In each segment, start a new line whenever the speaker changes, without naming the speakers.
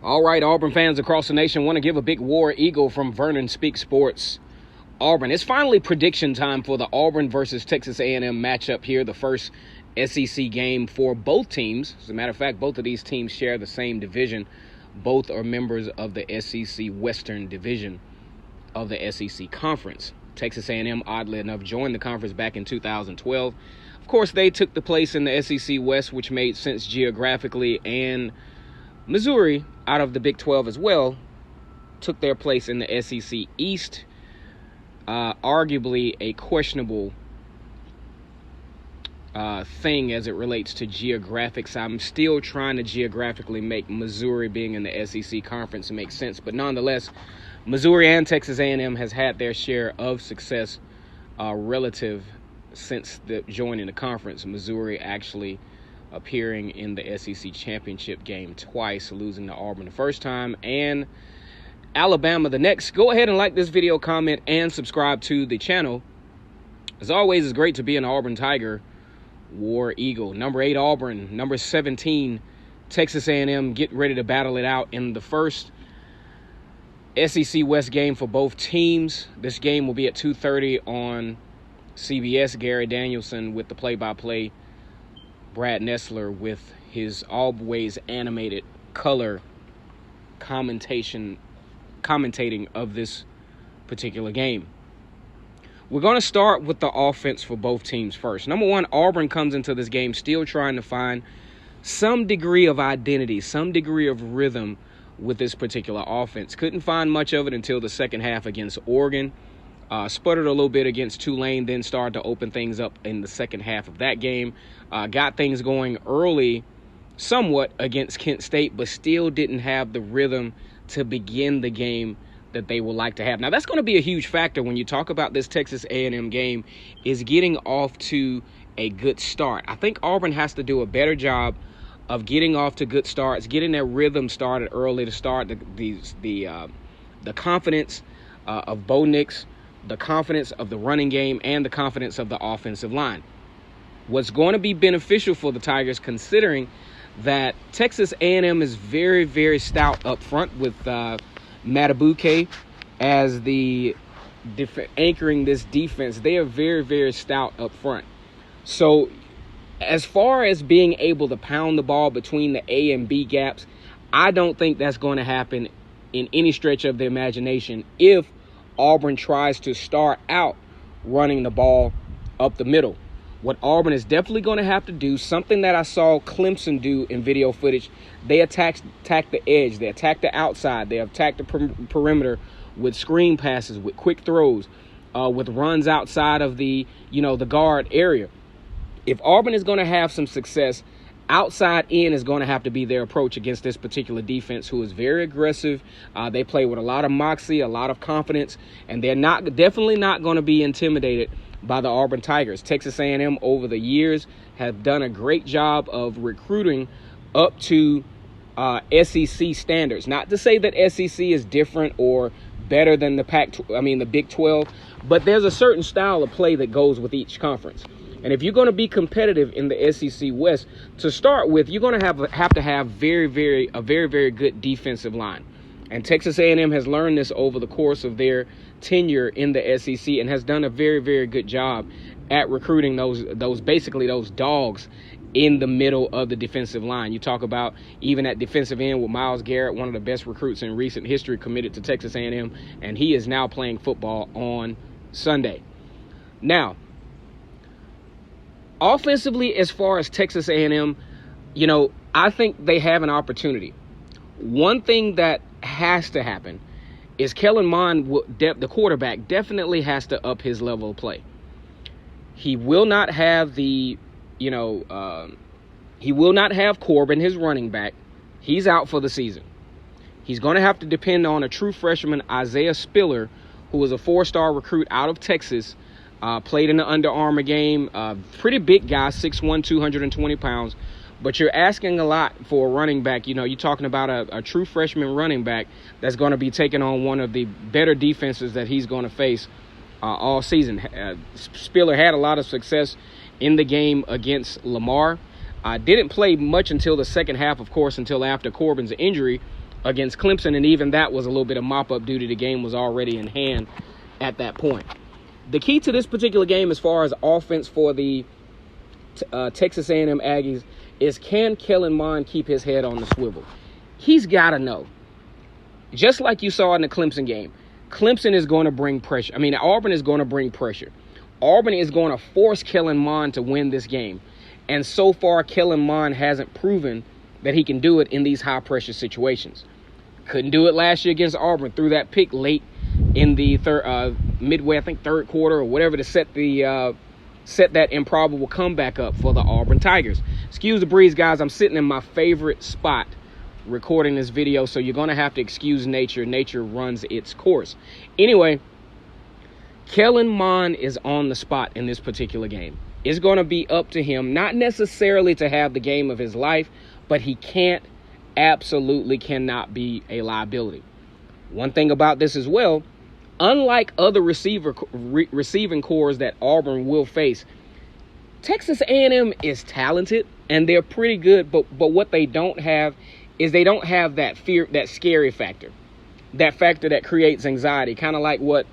All right, Auburn fans across the nation want to give a big war eagle from Vernon Speak Sports. Auburn. It's finally prediction time for the Auburn versus Texas A&M matchup here, the first SEC game for both teams. As a matter of fact, both of these teams share the same division. Both are members of the SEC Western Division of the SEC Conference. Texas A&M, oddly enough, joined the conference back in 2012. Of course, they took the place in the SEC West, which made sense geographically, and Missouri, out of the Big 12 as well, took their place in the SEC East. Arguably a questionable thing as it relates to geographics. I'm still trying to geographically make Missouri being in the SEC conference make sense, but nonetheless, Missouri and Texas A&M has had their share of success relative since joining the conference. Missouri actually appearing in the SEC championship game twice, losing to Auburn the first time and Alabama the next. Go ahead and like this video, comment, and subscribe to the channel. As always, it's great to be an Auburn Tiger. War Eagle. Number 8, Auburn. Number 17, Texas A&M. Get ready to battle it out in the first SEC West game for both teams. This game will be at 2:30 on CBS. Gary Danielson with the play-by-play. Brad Nessler with his always animated color commentating of this particular game. We're going to start with the offense for both teams first. Number one, Auburn comes into this game still trying to find some degree of identity, some degree of rhythm with this particular offense. Couldn't find much of it until the second half against Oregon. Sputtered a little bit against Tulane, then started to open things up in the second half of that game. Got things going early somewhat against Kent State, but still didn't have the rhythm to begin the game that they would like to have. Now, that's going to be a huge factor when you talk about this Texas A&M game, is getting off to a good start. I think Auburn has to do a better job of getting off to good starts, getting their rhythm started early to start the confidence of Bo Nix, the confidence of the running game, and the confidence of the offensive line. What's going to be beneficial for the Tigers, considering that Texas A&M is very, very stout up front with Matabuke as the anchoring this defense. They are very, very stout up front. So as far as being able to pound the ball between the A and B gaps, I don't think that's going to happen in any stretch of the imagination if Auburn tries to start out running the ball up the middle. What Auburn is definitely going to have to do, something that I saw Clemson do in video footage, they attack the edge, they attack the outside, they attack the perimeter with screen passes, with quick throws, with runs outside of the guard area. If Auburn is going to have some success, outside in is going to have to be their approach against this particular defense, who is very aggressive. They play with a lot of moxie, a lot of confidence, and they're definitely not going to be intimidated by the Auburn Tigers. Texas A&M over the years have done a great job of recruiting up to SEC standards. Not to say that SEC is different or better than the Big 12, but there's a certain style of play that goes with each conference. And if you're going to be competitive in the SEC West, to start with, you're going to have to have a very, very good defensive line. And Texas A&M has learned this over the course of their tenure in the SEC and has done a very, very good job at recruiting those dogs in the middle of the defensive line. You talk about even at defensive end with Myles Garrett, one of the best recruits in recent history, committed to Texas A&M, and he is now playing football on Sunday. Now, offensively, as far as Texas A&M, I think they have an opportunity. One thing that has to happen is Kellen Mond, the quarterback, definitely has to up his level of play. He will not have he will not have Corbin, his running back. He's out for the season. He's going to have to depend on a true freshman, Isaiah Spiller, who was a 4-star recruit out of Texas, played in the Under Armour game, pretty big guy, 6'1", 220 pounds. But you're asking a lot for a running back. You're talking about a true freshman running back that's going to be taking on one of the better defenses that he's going to face all season. Spiller had a lot of success in the game against Lamar. Didn't play much until the second half, of course, until after Corbin's injury. against Clemson, and even that was a little bit of mop-up duty. The game was already in hand at that point. The key to this particular game as far as offense for the Texas A&M Aggies is, can Kellen Mond keep his head on the swivel? He's got to know. Just like you saw in the Clemson game, Clemson is going to bring pressure. Auburn is going to bring pressure. Auburn is going to force Kellen Mond to win this game. And so far, Kellen Mond hasn't proven that he can do it in these high-pressure situations. Couldn't do it last year against Auburn. Threw that pick late in the midway, I think third quarter or whatever, to set that improbable comeback up for the Auburn Tigers. Excuse the breeze, guys. I'm sitting in my favorite spot recording this video, so you're going to have to excuse nature. Nature runs its course. Anyway, Kellen Mond is on the spot in this particular game. It's going to be up to him, not necessarily to have the game of his life, but he absolutely cannot be a liability. One thing about this as well, unlike other receiving cores that Auburn will face, Texas A&M is talented and they're pretty good, but what they don't have is they don't have that fear, that scary factor, that factor that creates anxiety, kind of like what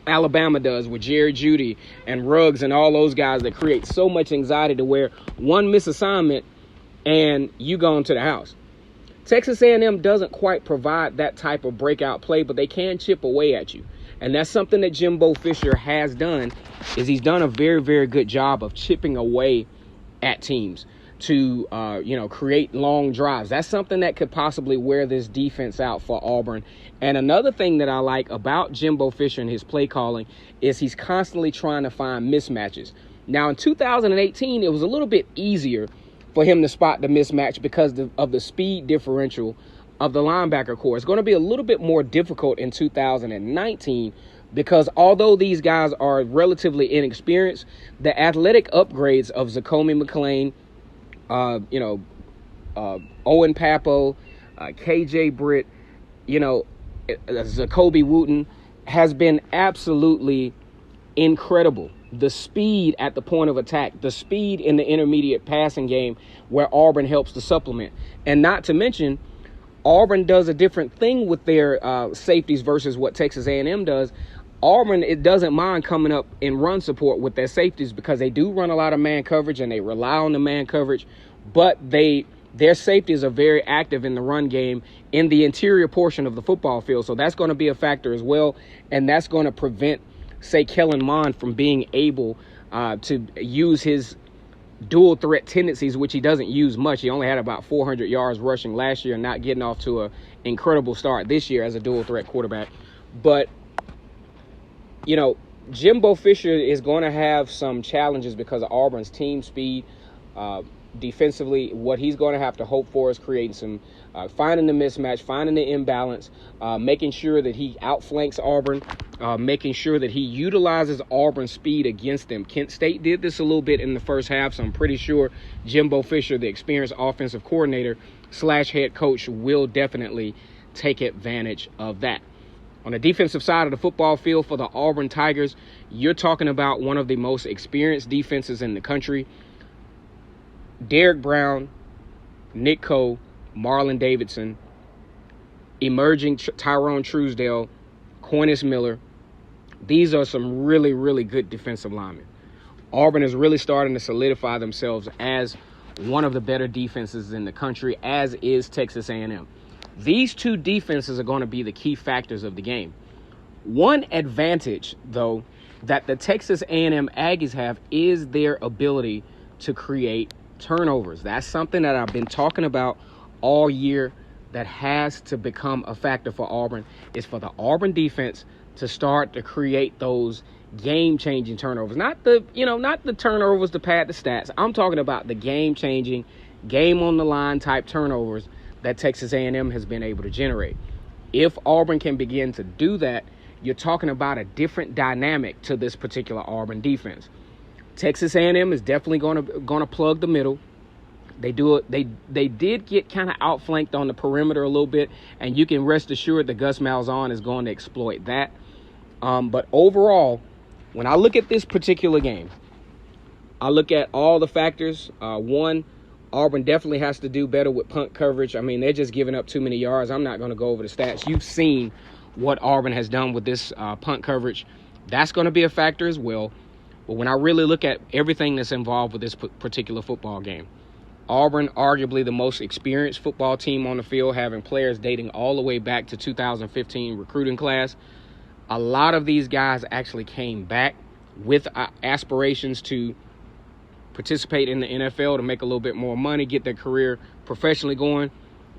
Alabama does with Jerry Jeudy and Ruggs and all those guys that create so much anxiety to where one misassignment and you go into the house. Texas A&M doesn't quite provide that type of breakout play, but they can chip away at you. And that's something that Jimbo Fisher has done, is he's done a very, very good job of chipping away at teams to, create long drives. That's something that could possibly wear this defense out for Auburn. And another thing that I like about Jimbo Fisher and his play calling is he's constantly trying to find mismatches. Now, in 2018, it was a little bit easier for him to spot the mismatch because of the speed differential of the linebacker core. It's going to be a little bit more difficult in 2019 because although these guys are relatively inexperienced, the athletic upgrades of Zakomi McClain, Owen Papo, KJ Britt, Zacoby Wooten has been absolutely incredible. The speed at the point of attack, the speed in the intermediate passing game where Auburn helps to supplement. And not to mention, Auburn does a different thing with their safeties versus what Texas A&M does. Auburn, it doesn't mind coming up in run support with their safeties because they do run a lot of man coverage and they rely on the man coverage, but their safeties are very active in the run game in the interior portion of the football field. So that's going to be a factor as well, and that's going to prevent, say, Kellen Mond from being able to use his dual threat tendencies, which he doesn't use much. He only had about 400 yards rushing last year, not getting off to an incredible start this year as a dual threat quarterback. But Jimbo Fisher is going to have some challenges because of Auburn's team speed. Defensively, what he's going to have to hope for is creating some, finding the mismatch, finding the imbalance, making sure that he outflanks Auburn, making sure that he utilizes Auburn's speed against them. Kent State did this a little bit in the first half, so I'm pretty sure Jimbo Fisher, the experienced offensive coordinator / head coach, will definitely take advantage of that. On the defensive side of the football field for the Auburn Tigers, you're talking about one of the most experienced defenses in the country. Derek Brown, Nick Coe, Marlon Davidson, emerging Tyrone Truesdale, Quintus Miller. These are some really, really good defensive linemen. Auburn is really starting to solidify themselves as one of the better defenses in the country, as is Texas A&M. These two defenses are going to be the key factors of the game. One advantage, though, that the Texas A&M Aggies have is their ability to create turnovers. That's something that I've been talking about all year that has to become a factor for Auburn, is for the Auburn defense to start to create those game-changing turnovers. Not the turnovers to pad the stats. I'm talking about the game-changing, game-on-the-line type turnovers that Texas A&M has been able to generate. If Auburn can begin to do that, you're talking about a different dynamic to this particular Auburn defense. Texas A&M is definitely going to plug the middle. They do it. They did get kind of outflanked on the perimeter a little bit, and you can rest assured that Gus Malzahn is going to exploit that. But overall, when I look at this particular game, I look at all the factors. One, Auburn definitely has to do better with punt coverage. I mean, they're just giving up too many yards. I'm not going to go over the stats. You've seen what Auburn has done with this punt coverage. That's going to be a factor as well. But when I really look at everything that's involved with this particular football game, Auburn, arguably the most experienced football team on the field, having players dating all the way back to 2015 recruiting class. A lot of these guys actually came back with aspirations to participate in the NFL, to make a little bit more money, get their career professionally going,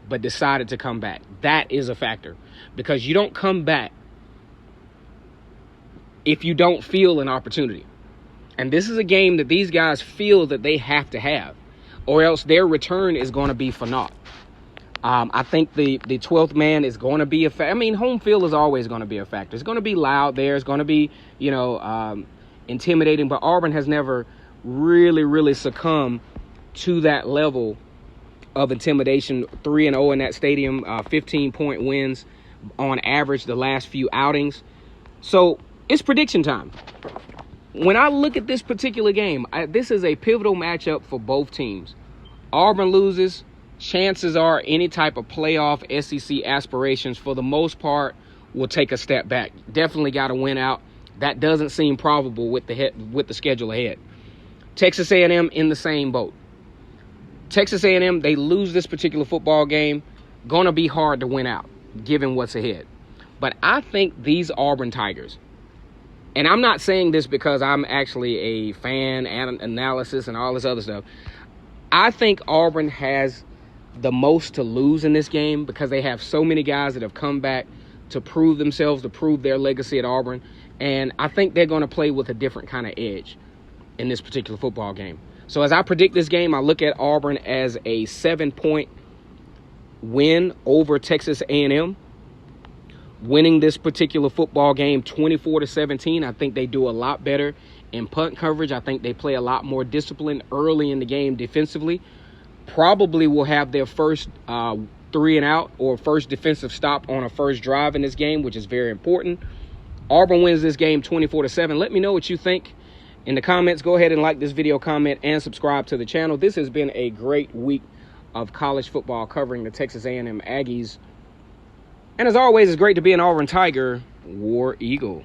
but decided to come back. That is a factor, because you don't come back if you don't feel an opportunity. And this is a game that these guys feel that they have to have, or else their return is going to be for naught. I think the 12th man is going to be a factor. I mean, home field is always going to be a factor. It's going to be loud there. It's going to be, intimidating. But Auburn has never really succumbed to that level of intimidation. 3-0 in that stadium, 15-point wins on average the last few outings. So it's prediction time. When I look at this particular game, this is a pivotal matchup for both teams. Auburn loses, chances are any type of playoff SEC aspirations, for the most part, will take a step back. Definitely got to win out. That doesn't seem probable with the schedule ahead. Texas A&M in the same boat. Texas A&M, they lose this particular football game, gonna be hard to win out, given what's ahead. But I think these Auburn Tigers, and I'm not saying this because I'm actually a fan and analysis and all this other stuff. I think Auburn has the most to lose in this game, because they have so many guys that have come back to prove themselves, to prove their legacy at Auburn. And I think they're going to play with a different kind of edge in this particular football game. So as I predict this game, I look at Auburn as a 7-point win over Texas A&M. Winning this particular football game 24-17. I think they do a lot better in punt coverage. I think they play a lot more disciplined early in the game defensively. Probably will have their first 3-and-out or first defensive stop on a first drive in this game, which is very important. Auburn wins this game 24-7. Let me know what you think in the comments. Go ahead and like this video, comment, and subscribe to the channel. This has been a great week of college football covering the Texas A&M Aggies. And as always, it's great to be an Auburn Tiger, War Eagle.